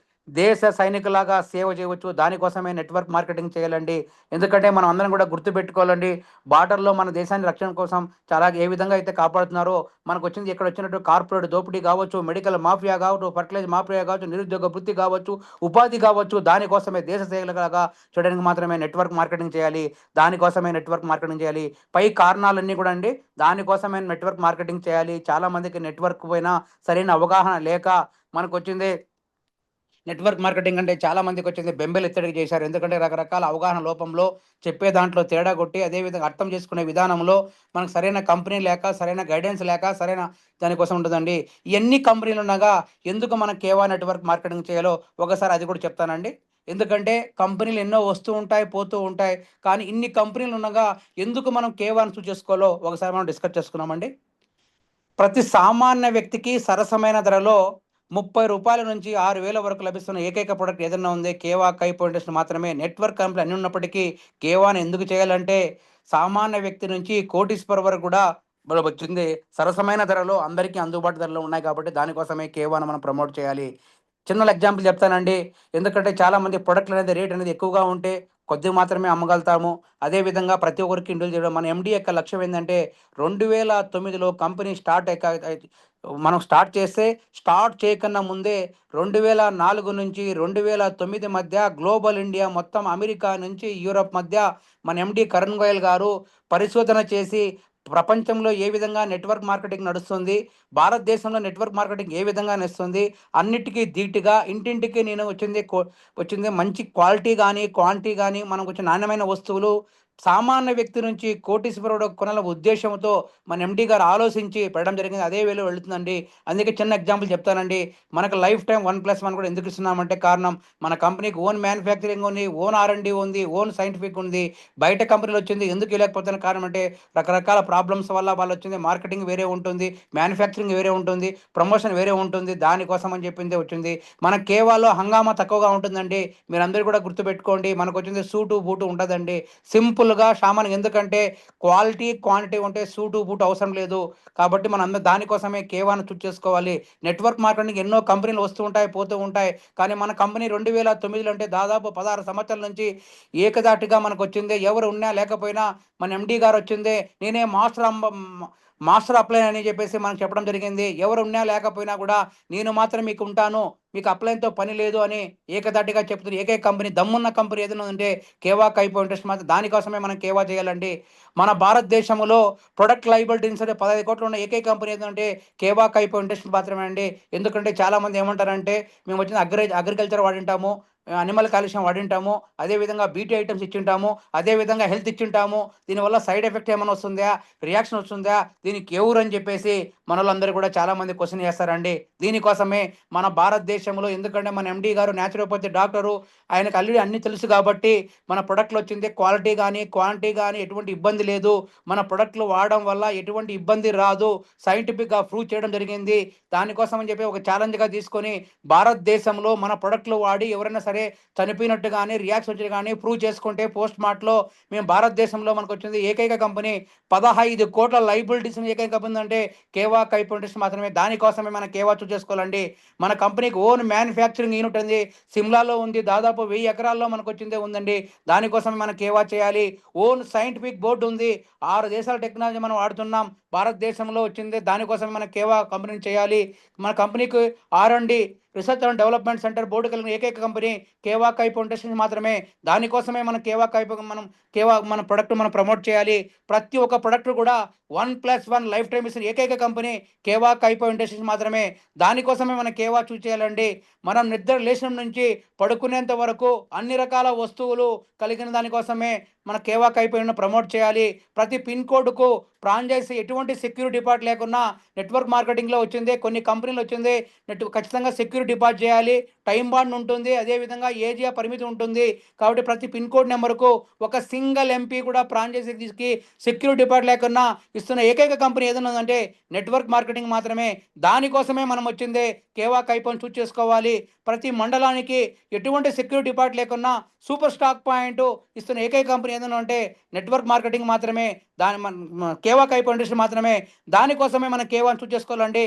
[SPEAKER 1] దేశ సైనికులాగా సేవ చేయవచ్చు. దానికోసమే నెట్వర్క్ మార్కెటింగ్ చేయాలండి. ఎందుకంటే మనం అందరం కూడా గుర్తుపెట్టుకోవాలండి. బార్డర్‌లో మన దేశాన్ని రక్షణ కోసం చాలా ఏ విధంగా అయితే కాపాడుతున్నారో, మనకొచ్చింది ఇక్కడొచ్చినట్టు కార్పొరేట్ దోపిడీ కావచ్చు, మెడికల్ మాఫియా కావచ్చు, ఫర్టిలైజర్ మాఫియా కావచ్చు, నిరుద్యోగ వృత్తి కావచ్చు, ఉపాధి కావచ్చు, దానికోసమే దేశ సేవకులుగా చేయడానికి మాత్రమే నెట్వర్క్ మార్కెటింగ్ చేయాలి. దానికోసమే నెట్వర్క్ మార్కెటింగ్ చేయాలి. పై కారణాలన్నీ కూడా అండి, దానికోసమే నెట్వర్క్ మార్కెటింగ్ చేయాలి. చాలా మందికి నెట్వర్క్ పైన సరైన అవగాహన లేక మనకొచ్చింది నెట్వర్క్ మార్కెటింగ్ అంటే చాలా మందికొచ్చింది బెంబేలెత్తడికి చేశారు. ఎందుకంటే రకరకాల అవగాహన లోపంలో, చెప్పే దాంట్లో తేడా కొట్టి, అదే విధంగా అర్థం చేసుకునే విధానంలో మనకు సరైన కంపెనీ లేక, సరైన గైడెన్స్ లేక, సరైన దానికోసం ఉంటదండి. ఎన్ని కంపెనీలుండగా ఎందుకు మనం కేవా నెట్వర్క్ మార్కెటింగ్ చేయాలో ఒకసారి అది కూడా చెప్తానండి. ఎందుకంటే కంపెనీలు ఎన్నో వస్తూ ఉంటాయి, పోతూ ఉంటాయి. కానీ ఇన్ని కంపెనీలుండగా ఎందుకు మనం కేవాని చూజ్ చేసుకోవాలో ఒకసారి మనం డిస్కస్ చేసుకుందామండి. ప్రతి సామాన్య వ్యక్తికి సరసమైన ధరలో రూ. 30 నుంచి 6,000 వరకు లభిస్తున్న ఏకైక ప్రొడక్ట్ ఏదన్నా ఉంది కేవా కై ఫౌండేషన్ మాత్రమే. నెట్వర్క్ కంపెనీలు అన్ని ఉన్నప్పటికీ కేవాని ఎందుకు చేయాలంటే సామాన్య వ్యక్తి నుంచి కోటీశ్వర్ వరకు కూడా మనకొచ్చింది సరసమైన ధరలో అందరికీ అందుబాటు ధరలో ఉన్నాయి కాబట్టి దానికోసమే కేవాను మనం ప్రమోట్ చేయాలి. చిన్న ఎగ్జాంపుల్ చెప్తానండి. ఎందుకంటే చాలామంది ప్రొడక్ట్‌లు అనేది రేట్ అనేది ఎక్కువగా ఉంటే కొద్దిగా మాత్రమే అమ్మగలుగుతాము. అదే విధంగా ప్రతి ఒక్కరికి ఇండివిడ్యువల్ చేయడం. మన ఎండీ యొక్క లక్ష్యం ఏందంటే 2009లో కంపెనీ మనం స్టార్ట్ చేస్తే స్టార్ట్ చేయకన్నా ముందే 2004 నుంచి 2009 మధ్య గ్లోబల్ ఇండియా మొత్తం అమెరికా నుంచి యూరప్ మధ్య మన ఎండీ కరణ్ గోయల్ గారు పరిశోధన చేసి ప్రపంచంలో ఏ విధంగా నెట్వర్క్ మార్కెటింగ్ నడుస్తుంది, భారతదేశంలో నెట్వర్క్ మార్కెటింగ్ ఏ విధంగా నడుస్తుంది, అన్నిటికి ధీటుగా ఇంటింటికి నేను వచ్చింది మంచి క్వాలిటీ గాని, క్వాంటిటీ గాని మనకొచ్చిన నాణ్యమైన వస్తువులు సామాన్య వ్యక్తి నుంచి కోటీశ్వరుడు కొనాల ఉద్దేశ్యంతో మన ఎండీ గారు ఆలోచించి పెట్టడం జరిగింది. అదే వేలో వెళుతుందండి. అందుకే చిన్న ఎగ్జాంపుల్ చెప్తానండి. మనకు లైఫ్ టైమ్ 1+1 కూడా ఎందుకు ఇస్తున్నామంటే కారణం మన కంపెనీకి ఓన్ మ్యానుఫ్యాక్చరింగ్ ఉంది, ఓన్ ఆర్&డి ఉంది, ఓన్ సైంటిఫిక్ ఉంది. బయట కంపెనీలు వచ్చింది ఎందుకు ఇవ్వలేకపోతున్న కారణం అంటే రకరకాల ప్రాబ్లమ్స్ వల్ల వాళ్ళొచ్చింది మార్కెటింగ్ వేరే ఉంటుంది, మ్యానుఫ్యాక్చరింగ్ వేరే ఉంటుంది, ప్రమోషన్ వేరే ఉంటుంది. దానికోసం అని చెప్పిందే వచ్చింది. మన కేవాలో హంగామా తక్కువగా ఉంటుందండి. మీరందరూ కూడా గుర్తుపెట్టుకోండి. మనకొచ్చింది సూటు, బూటు ఉంటదండి. సింపుల్‌గా షామన్‌గా ఎందుకంటే క్వాలిటీ, క్వాంటిటీ ఉంటే సూటు, బూటు అవసరం లేదు. కాబట్టి మనందరం దానికోసమే కేవాను చూజ్ చేసుకోవాలి. నెట్వర్క్ మార్కెటింగ్ ఎన్నో కంపెనీలు వస్తూ ఉంటాయి, పోతూ ఉంటాయి. కానీ మన కంపెనీ 2009లో అంటే దాదాపు 16 సంవత్సరాల నుంచి ఏకధాటిగా మనకొచ్చింది. ఎవరు ఉన్నా లేకపోయినా మన ఎండీ గారొచ్చిందే నేనే మాస్టర్ అప్లైన్ అని చెప్పేసి మనకు చెప్పడం జరిగింది. ఎవరు ఉన్నా లేకపోయినా కూడా నేను మాత్రం మీకు ఉంటాను, మీకు అప్లైన్‌తో పని లేదు అని ఏకధాటిగా చెప్తున్న ఏకైక కంపెనీ, దమ్మున్న కంపెనీ ఏదైనా ఉందంటే కేవా కైపో ఇండస్ట్రీ మాత్రం. దానికోసమే మనం కేవా చేయాలండి. మన భారతదేశంలో ప్రొడక్ట్ లయబిలిటీ ఇన్సూరెన్స్ 15 కోట్లు ఉన్న ఏకైక కంపెనీ ఏదంటే కేవా కైపో ఇండస్ట్రీ మాత్రమే అండి. ఎందుకంటే చాలామంది ఏమంటారంటే మేము వచ్చిన అగ్రికల్చర్ వాడింటాము, అనిమల్ కాలుష్యం వాడింటాము, అదేవిధంగా బీటీ ఐటమ్స్ ఇచ్చుంటాము, అదేవిధంగా హెల్త్ ఇచ్చుంటాము, దీనివల్ల సైడ్ ఎఫెక్ట్ ఏమైనా వస్తుందా, రియాక్షన్ వస్తుందా, దీనికి ఎవరు అని చెప్పేసి మనోళ్ళందరూ కూడా చాలామంది క్వశ్చన్ చేస్తారండి. దీనికోసమే మన భారతదేశంలో, ఎందుకంటే మన ఎండీ గారు న్యాచురోపతి డాక్టరు, ఆయనకు ఆల్రెడీ అన్నీ తెలుసు కాబట్టి మన ప్రొడక్ట్లు వచ్చింది క్వాలిటీ కానీ క్వాంటిటీ కానీ ఎటువంటి ఇబ్బంది లేదు. మన ప్రొడక్ట్లు వాడడం వల్ల ఎటువంటి ఇబ్బంది రాదు, సైంటిఫిక్గా ప్రూవ్ చేయడం జరిగింది. దానికోసం అని చెప్పి ఒక ఛాలెంజ్గా తీసుకొని భారతదేశంలో మన ప్రొడక్ట్లు వాడి ఎవరైనా సరే చనిపోయినట్టు కానీ రియాక్షన్ వచ్చి కానీ ప్రూవ్ చేసుకుంటే పోస్ట్ మార్ట్లో మేము భారతదేశంలో మనకు వచ్చింది ఏకైక కంపెనీ 15 కోట్ల లైబిలిటీస్ ఏకైక కంపెనీ అంటే కేవా కైపో ఇండస్ట్రీ మాత్రమే. దానికోసమే మనం కేవా చూస్ చేసుకోవాలండి. మన కంపెనీకి ఓన్ మ్యానుఫ్యాక్చరింగ్ యూనిట్ ఉంది, సిమ్లాలో ఉంది, దాదాపు 1000 ఎకరాల్లో మనకు వచ్చిందే ఉందండి. దానికోసమే మనం కేవా చేయాలి. ఓన్ సైంటిఫిక్ బోర్డు ఉంది, 6 దేశాల టెక్నాలజీ మనం వాడుతున్నాం, భారతదేశంలో వచ్చింది. దానికోసమే మనం కేవా కంపెనీని చేయాలి. మన కంపెనీకి R and D, research and development centre board కలిగిన ఏకైక కంపెనీ కేవా కైపో ఇండస్ట్రీస్ మాత్రమే. దానికోసమే మనం కేవా మన ప్రొడక్ట్ మనం ప్రమోట్ చేయాలి. ప్రతి ఒక్క ప్రొడక్ట్ కూడా 1+1 లైఫ్ టైమ్ ఇస్తున్న ఏకైక కంపెనీ కేవా కైపో ఇండస్ట్రీస్ మాత్రమే. దానికోసమే మనం కేవా చూస్ చేయాలండి. మనం నిద్ర లేచిన నుంచి పడుకునేంత వరకు అన్ని రకాల వస్తువులు కలిగిన దానికోసమే మన కేవా కైపోయిన ప్రమోట్ చేయాలి. ప్రతి పిన్ కోడ్కు ఫ్రాంచైజీ ఎటువంటి సెక్యూరిటీ డిపాజిట్ లేకున్నా నెట్వర్క్ మార్కెటింగ్లో వచ్చింది, కొన్ని కంపెనీలు వచ్చింది ఖచ్చితంగా సెక్యూరిటీ డిపాజిట్ చేయాలి, టైం బాండ్ ఉంటుంది, అదేవిధంగా ఏజియా పరిమితి ఉంటుంది. కాబట్టి ప్రతి పిన్ కోడ్ నెంబర్కు ఒక సింగిల్ ఎంపీ కూడా ఫ్రాంచైజీకి సెక్యూరిటీ డిపాజిట్ లేకున్నా ఇస్తున్న ఏకైక కంపెనీ ఏదైనా ఉందంటే నెట్వర్క్ మార్కెటింగ్ మాత్రమే. దానికోసమే మనం వచ్చిందే కేవా కైపోని చూస్ చేసుకోవాలి. ప్రతి మండలానికి ఎటువంటి సెక్యూరిటీ డిపాజిట్ లేకున్నా సూపర్ స్టాక్ పాయింట్ ఇస్తున్న ఏకైక కంపెనీ ఏదైనా అంటే నెట్వర్క్ మార్కెటింగ్ మాత్రమే. దాని కేవా కైపో ఇండస్ట్రీ మాత్రమే. దానికోసమే మనం కేవాని చూస్ చేసుకోవాలండి.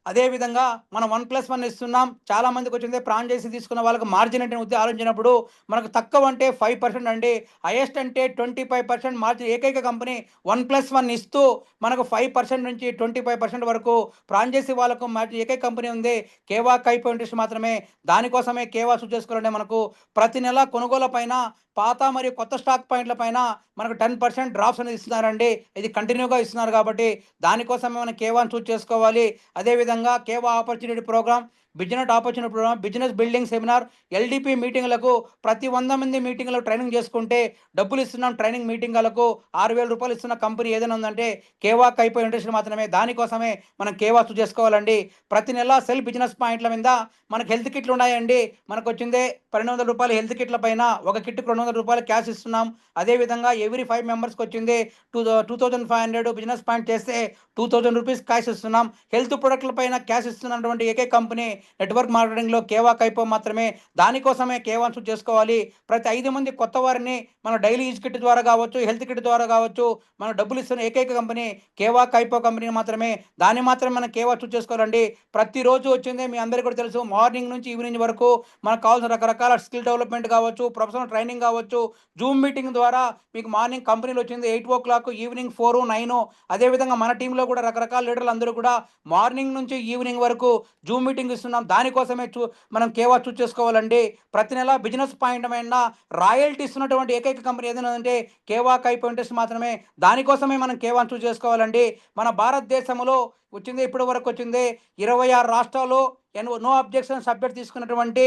[SPEAKER 1] అదేవిధంగా మనం 1+1 ఇస్తున్నాం. చాలామందికి వచ్చింది ఫ్రాంచైజీ తీసుకున్న వాళ్ళకి మార్జిన్ అంటే ఆలోచించినప్పుడు మనకు తక్కువ అంటే 5% అండి, హైయెస్ట్ అంటే 25% మార్జిన్. ఏకైక కంపెనీ 1+1 ఇస్తూ మనకు 5% నుంచి 25% వరకు ఫ్రాంచైజీ వాళ్ళకు మార్జిన్ ఏకైక కంపెనీ ఉంది కేవా కైపో ఇండస్ట్రీ మాత్రమే. దానికోసమే కేవా చూస్ చేసుకోవాలంటే మనకు ప్రతి నెల కొనుగోలు పైన పాత మరియు కొత్త స్టాక్ పాయింట్ల పైన మనకు 10% డ్రాప్స్ అనేది ఇస్తున్నారండి. ఇది కంటిన్యూగా ఇస్తున్నారు కాబట్టి దానికోసమే మనం కేవాని చూస్ చేసుకోవాలి. అదేవిధంగా కేవా opportunity programme, business opportunity programme, business building seminar, LDP మీటింగ్లకు ప్రతి 100 మంది మీటింగ్లకు ట్రైనింగ్ చేసుకుంటే డబ్బులు ఇస్తున్నాం. ట్రైనింగ్ మీటింగ్లకు 6,000 రూపాయలు ఇస్తున్న కంపెనీ ఏదైనా ఉందంటే కేవా కైపో ఇండస్ట్రీ మాత్రమే. దానికోసమే మనం కేవా చూస్ చేసుకోవాలండి. ప్రతి నెల సెల్ బిజినెస్ పాయింట్ల మీద మనకు హెల్త్ కిట్లు ఉన్నాయండి. మనకు వచ్చిందే 1200 రూపాయలు హెల్త్ కిట్ల పైన ఒక కిట్కి 200 రూపాయలు క్యాష్ ఇస్తున్నాం. అదేవిధంగా ఎవ్రీ 5 మెంబర్స్కి వచ్చింది 2500 బిజినెస్ పాయింట్ చేస్తే 2000 రూపీస్ క్యాష్ ఇస్తున్నాం. హెల్త్ ప్రొడక్ట్ల పైన క్యాష్ ఇస్తున్నటువంటి ఏకైక కంపెనీ నెట్వర్క్ మార్కెటింగ్లో కేవా కైపో మాత్రమే. దానికోసమే కేవాని చూస్ చేసుకోవాలి. ప్రతి 5 మంది కొత్త వారిని మన డైలీ యూజ్ కిట్ ద్వారా కావచ్చు, హెల్త్ కిట్ ద్వారా కావచ్చు, మన డబ్బులు ఇస్తున్న ఏకైక కంపెనీ కేవా కైపో కంపెనీ మాత్రమే. దాన్ని మాత్రమే మనం కేవా చూస్ చేసుకోవాలండి. ప్రతిరోజు వచ్చిందే మీ అందరికీ కూడా తెలుసు, మార్నింగ్ నుంచి ఈవినింగ్ వరకు మనకు కావాల్సిన రకరకాల స్కిల్ డెవలప్మెంట్ కావచ్చు, ప్రొఫెషనల్ ట్రైనింగ్ కావచ్చు, జూమ్ మీటింగ్ ద్వారా మీకు మార్నింగ్ కంపెనీలో వచ్చింది 8 o'clock, ఈవినింగ్ 4, 9. అదేవిధంగా మన టీంలో కూడా రకరకాల లీడర్లు అందరూ కూడా మార్నింగ్ నుంచి ఈవినింగ్ వరకు జూమ్ మీటింగ్ ఇస్తున్నాం. దానికోసమే మనం కేవా చూస్ చేసుకోవాలండి. ప్రతి నెల బిజినెస్ పాయింట్ మీద రాయల్టీ ఇస్తున్నటువంటి ఏకైక కంపెనీ ఏదైనా అంటే కేవా కైపో ఇండస్ట్రీ మాత్రమే. దానికోసమే మనం కేవాని చూస్ చేసుకోవాలండి. మన భారతదేశంలో వచ్చింది ఇప్పటి వరకు వచ్చింది 26 రాష్ట్రాల్లో నో అబ్జెక్షన్ సబ్జెక్ట్ తీసుకున్నటువంటి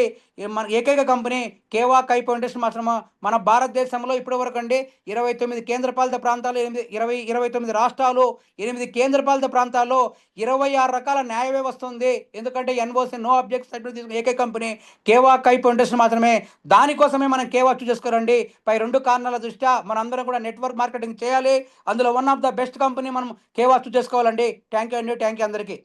[SPEAKER 1] మన ఏకైక కంపెనీ కేవా కైపో ఇండస్ట్రీ మాత్రమే. మన భారతదేశంలో ఇప్పటి వరకు అండి 29 కేంద్రపాలిత ప్రాంతాలు, 29 రాష్ట్రాలు, 8 కేంద్రపాలిత ప్రాంతాల్లో 26 రకాల న్యాయ వ్యవస్థ ఉంది. ఎందుకంటే ఎన్ఓసి నో అబ్జెక్షన్ సర్టిఫికేట్ తీసుకున్న ఏకైక కంపెనీ కేవా కైపో ఇండస్ట్రీ మాత్రమే. దానికోసమే మనం కేవా చూస్ చేసుకోరండి. పై 2 కారణాల దృష్ట్యా మనందరం కూడా నెట్వర్క్ మార్కెటింగ్ చేయాలి. అందులో one of the best company మనం కేవా చూస్ చేసుకోవాలండి. థ్యాంక్ యూ అండి. థ్యాంక్ యూ అందరికీ.